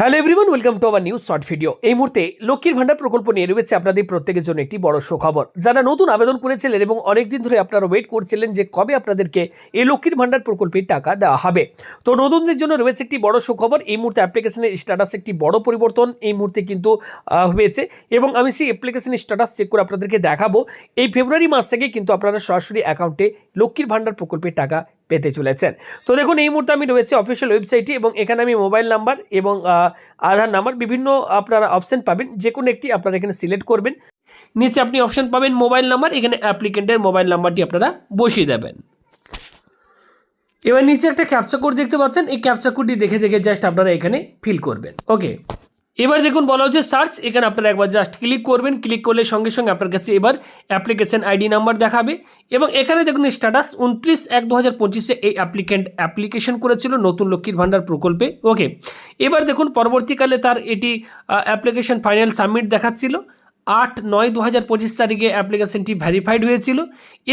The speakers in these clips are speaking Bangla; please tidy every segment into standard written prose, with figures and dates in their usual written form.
Hello everyone, welcome to our new short video. এই মুহূর্তে লক্ষ্মীর ভান্ডার প্রকল্প নিয়ে রয়েছে আপনাদের প্রত্যেকের জন্য একটি বড় সুখবর। যারা নতুন আবেদন করেছিলেন এবং অনেকদিন ধরে আপনারা ওয়েট করছিলেন যে কবে আপনাদেরকে এই লক্ষ্মীর ভান্ডার প্রকল্পের টাকা দেওয়া হবে, তো নতুনদের জন্য রয়েছে একটি বড় সুখবর। এই মুহূর্তে অ্যাপ্লিকেশনের স্ট্যাটাস একটি বড় পরিবর্তন এই মুহূর্তে কিন্তু হয়েছে এবং আমি সেই অ্যাপ্লিকেশনের স্ট্যাটাস চেক করে আপনাদেরকে দেখাবো। এই ফেব্রুয়ারি মাস থেকে কিন্তু আপনারা সরাসরি অ্যাকাউন্টে লক্ষ্মীর ভান্ডার প্রকল্পের টাকা পেতে চলেছেন। তো দেখুন, এই মুহূর্তে আমি রয়েছে অফিসিয়াল ওয়েবসাইটে এবং এখানে আমি মোবাইল নাম্বার এবং আধার নাম্বার বিভিন্ন আপনারা অপশন পাবেন, যে কোনো একটি আপনারা এখানে সিলেক্ট করবেন। নিচে আপনি অপশন পাবেন মোবাইল নাম্বার, এখানে অ্যাপ্লিকেন্টের মোবাইল নাম্বারটি আপনারা বসিয়ে দেবেন। এবার নিচে একটা ক্যাপচা কোড দেখতে পাচ্ছেন, এই ক্যাপচা কোডটি দেখে জাস্ট আপনারা এখানে ফিল করবেন। ওকে, এবার দেখুন বলা হচ্ছে সার্চ, এখানে আপনারা একবার জাস্ট ক্লিক করবেন। ক্লিক করলে সঙ্গে সঙ্গে আপনার কাছে এবার অ্যাপ্লিকেশন আইডি নাম্বার দেখাবে এবং এখানে দেখুন স্ট্যাটাস 29/1/2025 এই অ্যাপ্লিকেশন করেছিল নতুন লক্ষ্মীর ভান্ডার প্রকল্পে। ওকে, এবার দেখুন পরবর্তীকালে তার এটি অ্যাপ্লিকেশন ফাইনাল সাবমিট দেখাচ্ছিল 8/9/2025 তারিখে অ্যাপ্লিকেশনটি ভেরিফাইড হয়েছিল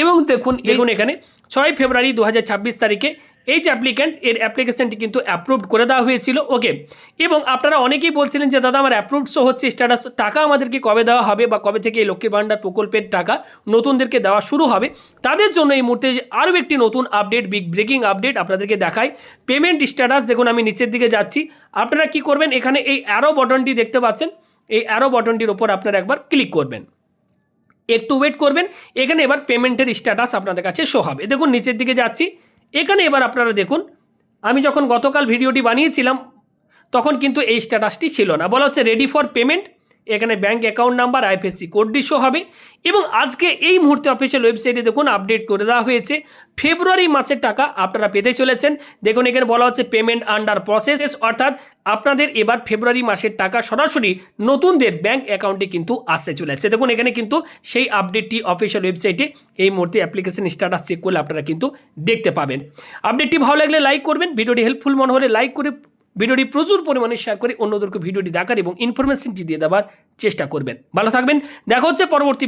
এবং দেখুন এখানে 6 ফেব্রুয়ারি 2026 তারিখে এই যে অ্যাপ্লিক্যান্ট এর অ্যাপ্লিকেশনটি কিন্তু অ্যাপ্রুভড করে দেওয়া হয়েছিল। ওকে, এবং আপনারা অনেকেই বলছিলেন যে দাদা আমার অ্যাপ্রুভড শো হচ্ছে স্ট্যাটাস, টাকা আমাদেরকে কবে দেওয়া হবে বা কবে থেকে এই লক্ষ্মীর ভান্ডার প্রকল্পের টাকা নতুনদেরকে দেওয়া শুরু হবে, তাদের জন্য এই মুহূর্তে আরও একটি নতুন আপডেট, বিগ ব্রেকিং আপডেট আপনাদেরকে দেখাই। পেমেন্ট স্ট্যাটাস দেখুন, আমি নিচের দিকে যাচ্ছি। আপনারা কি করবেন, এখানে এই অ্যারো বাটনটি দেখতে পাচ্ছেন, এই অ্যারো বাটনটির ওপর আপনারা একবার ক্লিক করবেন, একটু ওয়েট করবেন। এখানে এবার পেমেন্টের স্ট্যাটাস আপনাদের কাছে শো হবে। দেখুন নিচের দিকে যাচ্ছি, এখানে এবার আপনারা দেখুন আমি যখন গতকাল ভিডিওটি বানিয়েছিলাম তখন কিন্তু এই স্ট্যাটাসটি ছিল না, বলা হচ্ছে রেডি ফর পেমেন্ট। এখানে ব্যাঙ্ক অ্যাকাউন্ট নাম্বার, আইএফএসসি কোডটি শো হবে এবং আজকে এই মুহূর্তে অফিসিয়াল ওয়েবসাইটে দেখুন আপডেট করে দেওয়া হয়েছে ফেব্রুয়ারি মাসের টাকা আপনারা পেতে চলেছেন। দেখুন এখানে বলা হচ্ছে পেমেন্ট আন্ডার প্রসেস, অর্থাৎ আপনাদের এবার ফেব্রুয়ারি মাসের টাকা সরাসরি নতুনদের ব্যাঙ্ক অ্যাকাউন্টে কিন্তু আসতে চলেছে। দেখুন এখানে কিন্তু সেই আপডেটটি অফিসিয়াল ওয়েবসাইটে এই মুহূর্তে অ্যাপ্লিকেশন স্ট্যাটাস চেক করলে আপনারা কিন্তু দেখতে পাবেন। আপডেটটি ভালো লাগলে লাইক করবেন, ভিডিওটি হেল্পফুল মনে হলে লাইক করে ভিডিওটি প্রচুর পরিমাণে শেয়ার করে অন্যদেরকে ভিডিওটি দেখার এবং ইনফরমেশনটি দিয়ে দেওয়ার চেষ্টা করবেন। ভালো থাকবেন, দেখা হচ্ছে পরবর্তী